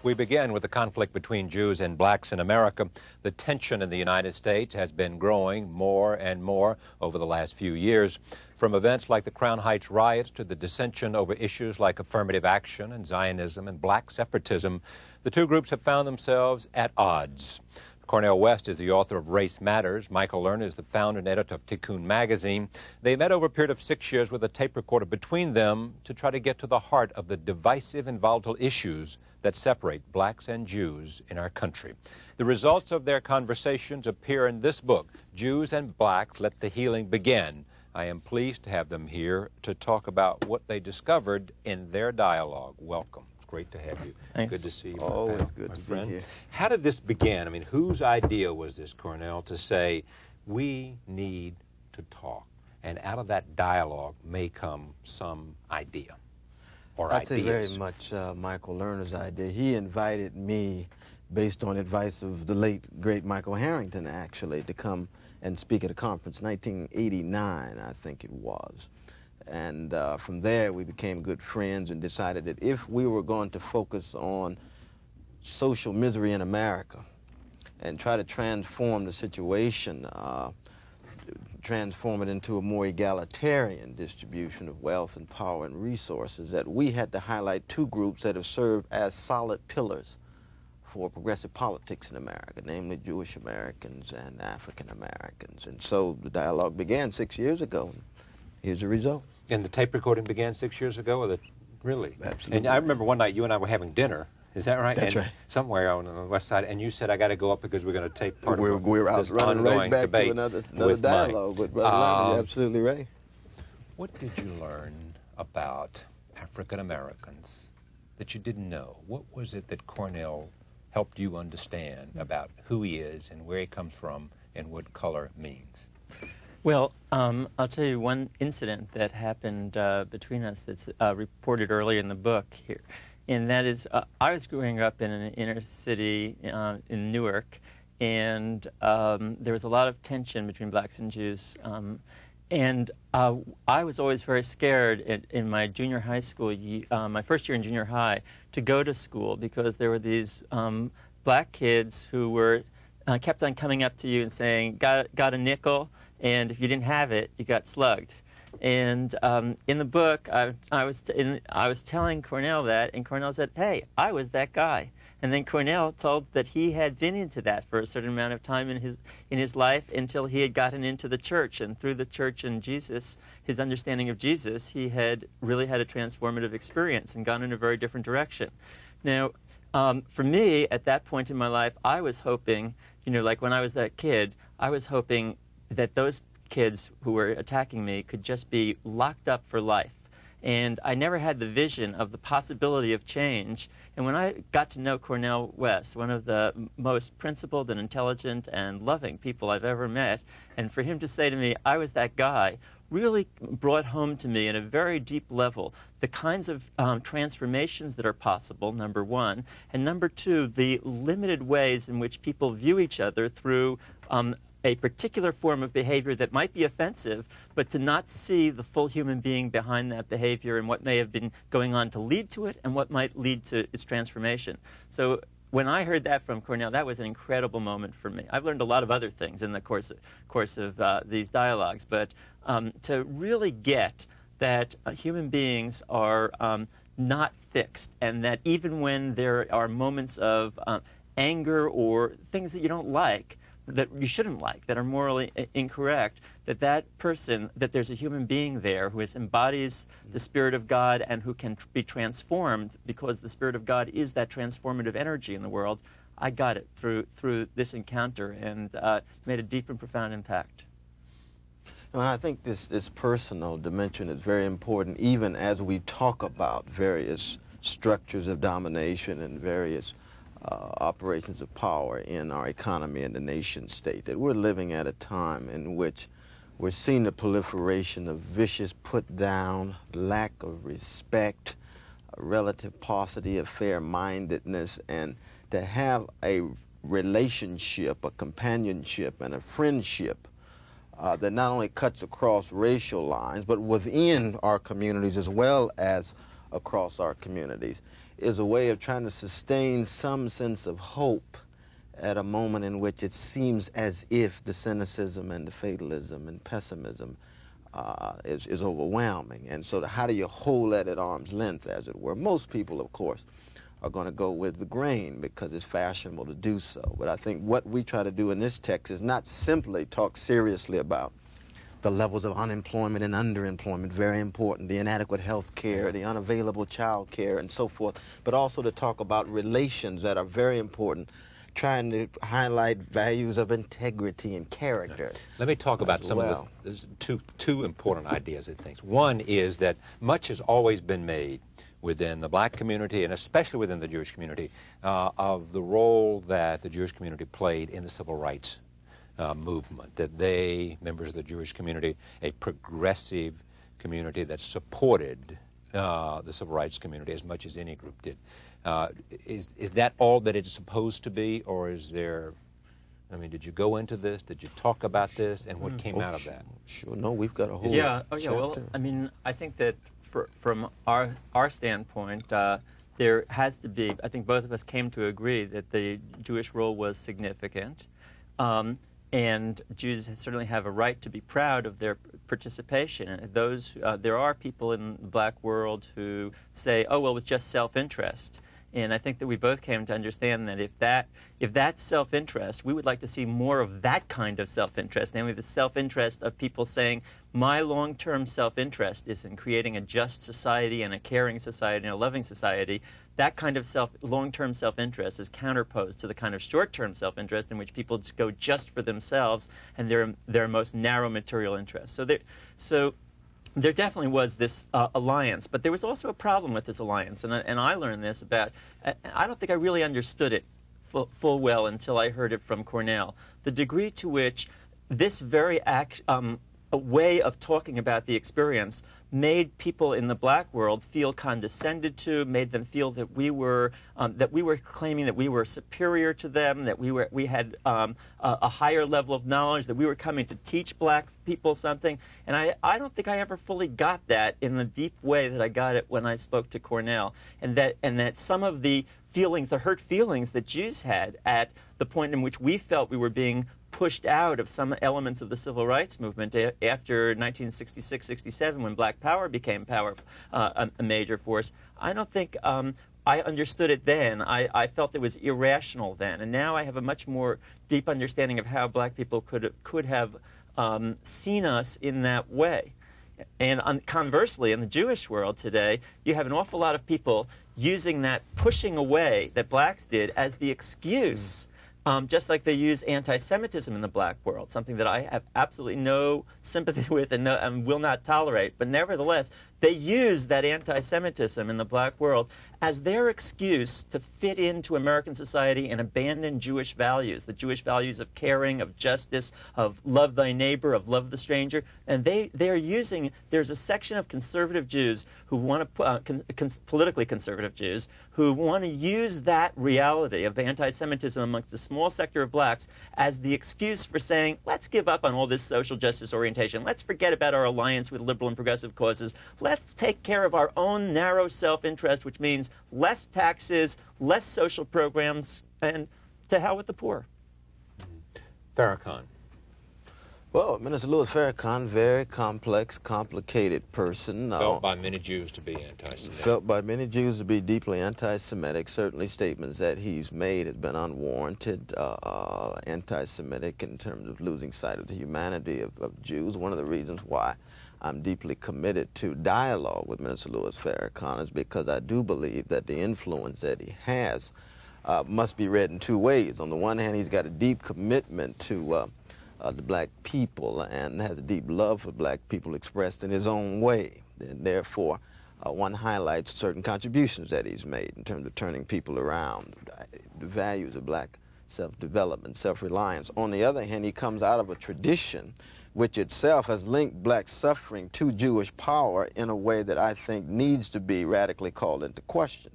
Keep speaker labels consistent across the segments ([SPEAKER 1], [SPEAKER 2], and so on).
[SPEAKER 1] We begin with the conflict between Jews and blacks in America. The tension in the United States has been growing more and more over the last few years. From events like the Crown Heights riots to the dissension over issues like affirmative action and Zionism and black separatism, the two groups have found themselves at odds. Cornel West is the author of Race Matters. Michael Lerner is the founder and editor of Tikkun magazine. They met over a period of 6 years with a tape recorder between them to try to get to the heart of the divisive and volatile issues that separate blacks and Jews in our country. The results of their conversations appear in this book, Jews and Blacks, Let the Healing Begin. I am pleased to have them here to talk about what they discovered in their dialogue. Welcome. Great to have you.
[SPEAKER 2] Thanks.
[SPEAKER 1] Good to see you.
[SPEAKER 2] Always good to
[SPEAKER 1] friend.
[SPEAKER 2] be here.
[SPEAKER 1] How did this begin? I mean, whose idea was this, Cornel, to say, we need to talk? And out of that dialogue may come some idea or
[SPEAKER 2] I'd
[SPEAKER 1] ideas.
[SPEAKER 2] say very much Michael Lerner's idea. He invited me, based on advice of the late, great Michael Harrington, actually, to come and speak at a conference, 1989, I think it was. And from there, we became good friends and decided that if we were going to focus on social misery in America and try to transform the situation, transform it into a more egalitarian distribution of wealth and power and resources, that we had to highlight two groups that have served as solid pillars for progressive politics in America, namely Jewish Americans and African Americans. And so the dialogue began 6 years ago. Here's the result.
[SPEAKER 1] And the tape recording began 6 years ago? Or really?
[SPEAKER 2] Absolutely.
[SPEAKER 1] And I remember one night you and I were having dinner. Is that right?
[SPEAKER 2] That's
[SPEAKER 1] and
[SPEAKER 2] right.
[SPEAKER 1] Somewhere on the west side, and you said, I got to go up because we're going to tape part
[SPEAKER 2] we
[SPEAKER 1] of
[SPEAKER 2] were out
[SPEAKER 1] this
[SPEAKER 2] running right
[SPEAKER 1] ongoing
[SPEAKER 2] back
[SPEAKER 1] debate
[SPEAKER 2] to another
[SPEAKER 1] with
[SPEAKER 2] dialogue. But Brother Lerner, you're absolutely right.
[SPEAKER 1] What did you learn about African Americans that you didn't know? What was it that Cornel helped you understand about who he is and where he comes from and what color means?
[SPEAKER 3] Well, I'll tell you one incident that happened between us that's reported earlier in the book here. And that is, I was growing up in an inner city in Newark, and there was a lot of tension between blacks and Jews. And I was always very scared in my junior high school, my first year in junior high, to go to school because there were these black kids who were kept on coming up to you and saying, got a nickel? And if you didn't have it, you got slugged. And in the book, I was telling Cornel that, and Cornel said, hey, I was that guy. And then Cornel told that he had been into that for a certain amount of time in his life until he had gotten into the church. And through the church and Jesus, his understanding of Jesus, he had really had a transformative experience and gone in a very different direction. Now, for me, at that point in my life, I was hoping, like when I was that kid, I was hoping that those kids who were attacking me could just be locked up for life. And I never had the vision of the possibility of change. And when I got to know Cornel West, one of the most principled and intelligent and loving people I've ever met, and for him to say to me, I was that guy, really brought home to me at a very deep level the kinds of transformations that are possible, number one, and number two, the limited ways in which people view each other through a particular form of behavior that might be offensive, but to not see the full human being behind that behavior and what may have been going on to lead to it and what might lead to its transformation. So when I heard that from Cornel, that was an incredible moment for me. I've learned a lot of other things in the course of these dialogues, but to really get that human beings are not fixed, and that even when there are moments of anger or things that you don't like, that you shouldn't like, that are morally incorrect, that person, that there's a human being there who embodies the Spirit of God and who can be transformed because the Spirit of God is that transformative energy in the world. I got it through this encounter and made a deep and profound impact.
[SPEAKER 2] And I think this personal dimension is very important, even as we talk about various structures of domination and various operations of power in our economy and the nation state, that we're living at a time in which we're seeing the proliferation of vicious put down, lack of respect, relative paucity of fair-mindedness, and to have a relationship, a companionship, and a friendship that not only cuts across racial lines, but within our communities as well as across our communities, is a way of trying to sustain some sense of hope at a moment in which it seems as if the cynicism and the fatalism and pessimism is overwhelming. And so how do you hold that at arm's length, as it were? Most people, of course, are going to go with the grain because it's fashionable to do so. But I think what we try to do in this text is not simply talk seriously about the levels of unemployment and underemployment, very important, the inadequate health care, the unavailable child care, and so forth, but also to talk about relations that are very important, trying to highlight values of integrity and character.
[SPEAKER 1] Let me talk about some of the two important ideas, I think. One is that much has always been made within the black community, and especially within the Jewish community, of the role that the Jewish community played in the civil rights movement, that they, members of the Jewish community, a progressive community that supported the civil rights community as much as any group did. Is that all that it's supposed to be, or is there, I mean, did you go into this? Did you talk about this? And what came out of that?
[SPEAKER 2] Sure. No, we've got a whole
[SPEAKER 3] chapter. Well, I mean, I think that from our standpoint, there has to be, I think both of us came to agree that the Jewish role was significant. And Jews certainly have a right to be proud of their participation. There are people in the black world who say, oh, well, it was just self-interest. And I think that we both came to understand that if that's self-interest, we would like to see more of that kind of self-interest, namely the self-interest of people saying, my long-term self-interest is in creating a just society and a caring society and a loving society. That kind of long-term self-interest is counterposed to the kind of short-term self-interest in which people just go just for themselves and their most narrow material interests. So there definitely was this alliance, but there was also a problem with this alliance, and I learned this about, I don't think I really understood it full well until I heard it from Cornel, the degree to which this very a way of talking about the experience made people in the black world feel condescended to, made them feel that we were claiming that we were superior to them, that we had a higher level of knowledge, that we were coming to teach black people something. And I don't think I ever fully got that in the deep way that I got it when I spoke to Cornel, and that some of the feelings, the hurt feelings that Jews had at the point in which we felt we were being pushed out of some elements of the civil rights movement after 1966-67, when black power became a major force. I don't think I understood it then. I felt it was irrational then, and now I have a much more deep understanding of how black people could have seen us in that way. And conversely, in the Jewish world today, you have an awful lot of people using that pushing away that blacks did as the excuse. Just like they use anti-Semitism in the black world, something that I have absolutely no sympathy with and will not tolerate. But nevertheless, they use that anti-Semitism in the black world as their excuse to fit into American society and abandon Jewish values, the Jewish values of caring, of justice, of love thy neighbor, of love the stranger. And they're using, there's a section of conservative Jews who want to, politically conservative Jews, who want to use that reality of anti-Semitism amongst the small sector of blacks as the excuse for saying, let's give up on all this social justice orientation. Let's forget about our alliance with liberal and progressive causes. Let's take care of our own narrow self-interest, which means less taxes, less social programs, and to hell with the poor.
[SPEAKER 1] Farrakhan.
[SPEAKER 2] Well, Minister Louis Farrakhan, very complex, complicated person.
[SPEAKER 1] Felt by many Jews to be anti-Semitic.
[SPEAKER 2] Felt by many Jews to be deeply anti-Semitic. Certainly statements that he's made have been unwarranted, anti-Semitic in terms of losing sight of the humanity of Jews. One of the reasons why I'm deeply committed to dialogue with Minister Louis Farrakhan is because I do believe that the influence that he has must be read in two ways. On the one hand, he's got a deep commitment to the black people and has a deep love for black people expressed in his own way. And therefore, one highlights certain contributions that he's made in terms of turning people around, the values of black self-development, self-reliance. On the other hand, he comes out of a tradition which itself has linked black suffering to Jewish power in a way that I think needs to be radically called into question.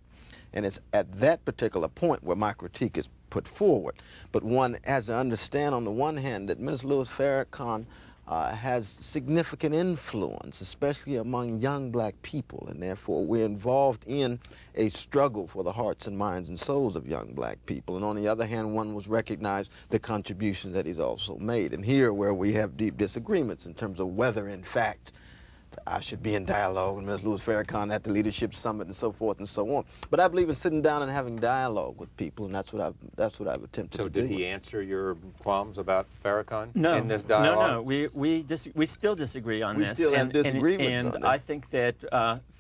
[SPEAKER 2] And it's at that particular point where my critique is put forward. But one has to understand, on the one hand, that Minister Louis Farrakhan has significant influence, especially among young black people, and therefore we're involved in a struggle for the hearts and minds and souls of young black people. And on the other hand, one was recognize the contribution that he's also made. And here where we have deep disagreements in terms of whether, in fact, I should be in dialogue with Ms. Louis Farrakhan at the Leadership Summit and so forth and so on. But I believe in sitting down and having dialogue with people, and that's what I've attempted to do.
[SPEAKER 1] So did he answer your qualms about Farrakhan
[SPEAKER 3] No,
[SPEAKER 1] in this dialogue?
[SPEAKER 3] No. We still disagree on this.
[SPEAKER 2] We still have disagreements
[SPEAKER 3] and
[SPEAKER 2] on that.
[SPEAKER 3] I think that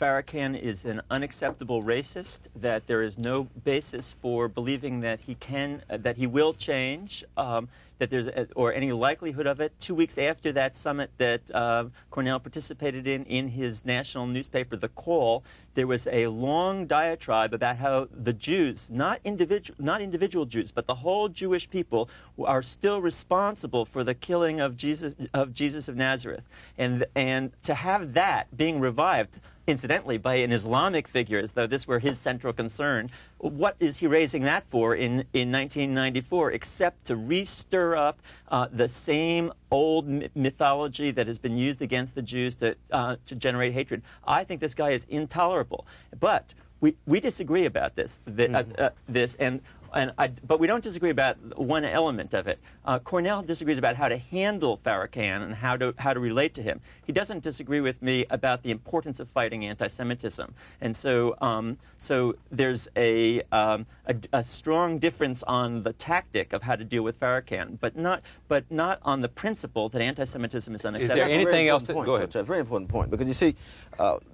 [SPEAKER 3] Farrakhan is an unacceptable racist, that there is no basis for believing that he will change, that there's or any likelihood of it. 2 weeks after that summit that Cornel participated in his national newspaper, The Call, there was a long diatribe about how the Jews, not individual Jews, but the whole Jewish people, are still responsible for the killing of Jesus of Nazareth, and to have that being revived, incidentally, by an Islamic figure, as though this were his central concern. What is he raising that for in 1994, except to re-stir up the same old mythology that has been used against the Jews to generate hatred? I think this guy is intolerable. But we disagree about this, but we don't disagree about one element of it. Cornel disagrees about how to handle Farrakhan and how to relate to him. He doesn't disagree with me about the importance of fighting anti-Semitism. And so there's a strong difference on the tactic of how to deal with Farrakhan, but not on the principle that anti-Semitism is unacceptable.
[SPEAKER 1] Is there anything else? Go ahead.
[SPEAKER 2] That's a very important point, because you see,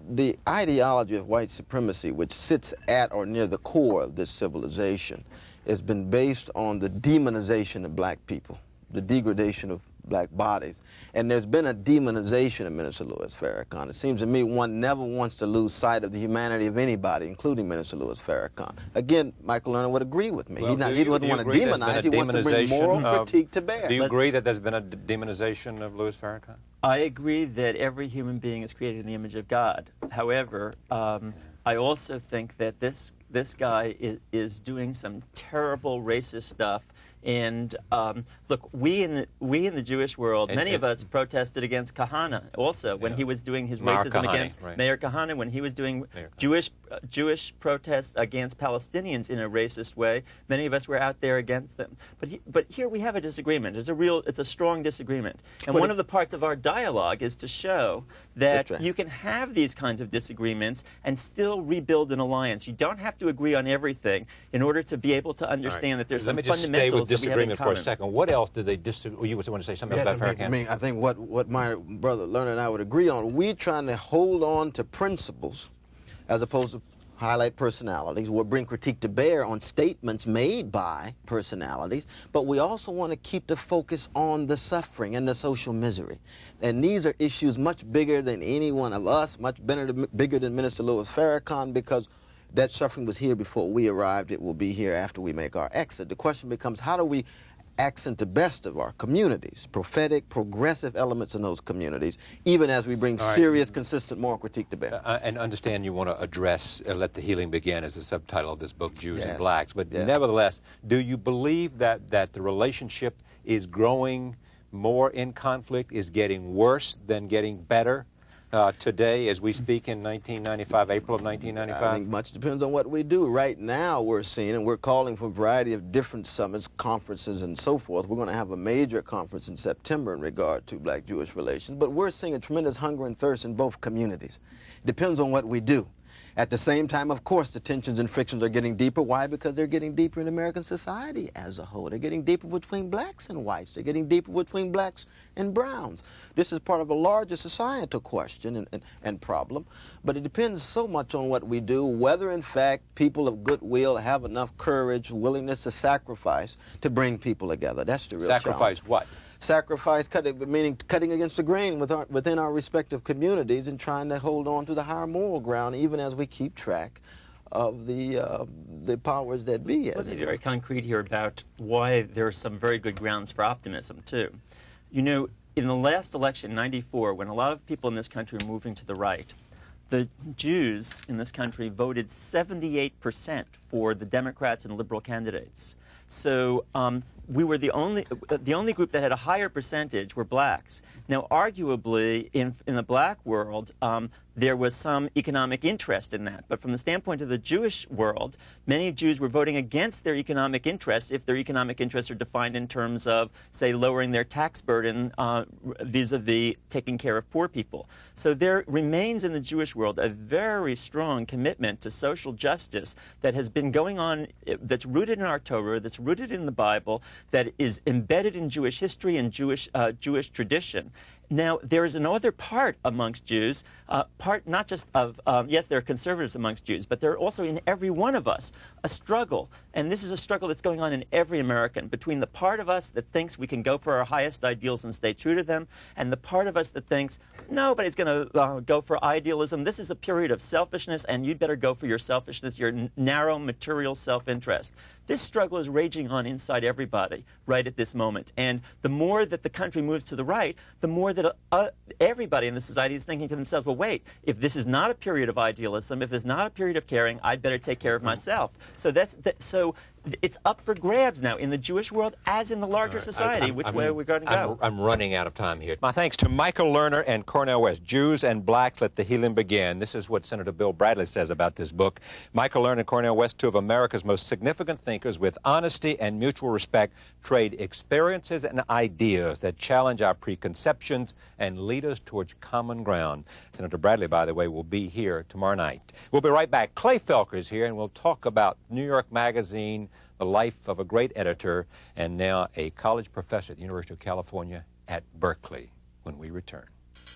[SPEAKER 2] the ideology of white supremacy, which sits at or near the core of this civilization, has been based on the demonization of black people, the degradation of black bodies. And there's been a demonization of Minister Louis Farrakhan. It seems to me one never wants to lose sight of the humanity of anybody, including Minister Louis Farrakhan. Again, Michael Lerner would agree with me.
[SPEAKER 1] Well,
[SPEAKER 2] He wouldn't want to demonize, he wants to bring moral critique to bear.
[SPEAKER 1] Do you agree that there's been a demonization of Louis Farrakhan?
[SPEAKER 3] I agree that every human being is created in the image of God. However, I also think that this guy is doing some terrible racist stuff. And look, we in the Jewish world, many of us protested against Kahana also when he was doing his racism against Mayor Kahana, when he was doing Jewish protests against Palestinians in a racist way. Many of us were out there against them. But here we have a disagreement. It's a strong disagreement. And one of the parts of our dialogue is to show that you can have these kinds of disagreements and still rebuild an alliance. You don't have to agree on everything in order to be able to understand that there's some fundamentals
[SPEAKER 1] disagreement for a second. What else did they disagree? You want to say something about Farrakhan?
[SPEAKER 2] I think what my brother Lerner and I would agree on, we're trying to hold on to principles as opposed to highlight personalities. We'll bring critique to bear on statements made by personalities, but we also want to keep the focus on the suffering and the social misery. And these are issues much bigger than any one of us, much bigger than Minister Louis Farrakhan, because that suffering was here before we arrived. It will be here after we make our exit. The question becomes, how do we accent the best of our communities, prophetic, progressive elements in those communities, even as we bring serious, consistent moral critique to bear?
[SPEAKER 1] And understand you want to address Let the Healing Begin as the subtitle of this book, Jews and Blacks. But nevertheless, do you believe that the relationship is growing more in conflict, is getting worse than getting better? Today, as we speak in 1995, April of 1995?
[SPEAKER 2] I think much depends on what we do. Right now, we're seeing, and we're calling for a variety of different summits, conferences, and so forth. We're going to have a major conference in September in regard to black-Jewish relations, but we're seeing a tremendous hunger and thirst in both communities. It depends on what we do. At the same time, of course, the tensions and frictions are getting deeper. Why? Because they're getting deeper in American society as a whole. They're getting deeper between blacks and whites. They're getting deeper between blacks and browns. This is part of a larger societal question and problem, but it depends so much on what we do, whether, in fact, people of goodwill have enough courage, willingness to sacrifice to bring people together. That's the real challenge.
[SPEAKER 1] Sacrifice what?
[SPEAKER 2] Sacrifice, meaning cutting against the grain within our respective communities and trying to hold on to the higher moral ground, even as we keep track of the powers that be.
[SPEAKER 3] Let me be very concrete here about why there are some very good grounds for optimism, too. You know, in the last election, '94, when a lot of people in this country were moving to the right, the Jews in this country voted 78% for the Democrats and liberal candidates. So we were the only group that had a higher percentage were blacks. Now, arguably, in the black world, there was some economic interest in that. But from the standpoint of the Jewish world, many Jews were voting against their economic interests if their economic interests are defined in terms of, say, lowering their tax burden vis-a-vis taking care of poor people. So there remains in the Jewish world a very strong commitment to social justice that has been going on, that's rooted in our Torah, that's rooted in the Bible, that is embedded in Jewish history and Jewish tradition. Now, there is another part amongst Jews, part not just of, yes, there are conservatives amongst Jews, but there are also in every one of us a struggle. And this is a struggle that's going on in every American, between the part of us that thinks we can go for our highest ideals and stay true to them, and the part of us that thinks, nobody's going to go for idealism. This is a period of selfishness, and you'd better go for your selfishness, your narrow material self-interest. This struggle is raging on inside everybody right at this moment. And the more that the country moves to the right, the more that everybody in the society is thinking to themselves, well, wait, if this is not a period of idealism, if it's not a period of caring, I'd better take care of myself. So so it's up for grabs now in the Jewish world as in the larger society. Which way are we going to go?
[SPEAKER 1] I'm running out of time here. My thanks to Michael Lerner and Cornel West. Jews and Blacks, Let the Healing Begin. This is what Senator Bill Bradley says about this book. Michael Lerner and Cornel West, two of America's most significant thinkers with honesty and mutual respect, trade experiences and ideas that challenge our preconceptions and lead us towards common ground. Senator Bradley, by the way, will be here tomorrow night. We'll be right back. Clay Felker's here, and we'll talk about New York Magazine, the life of a great editor, and now a college professor at the University of California at Berkeley when we return.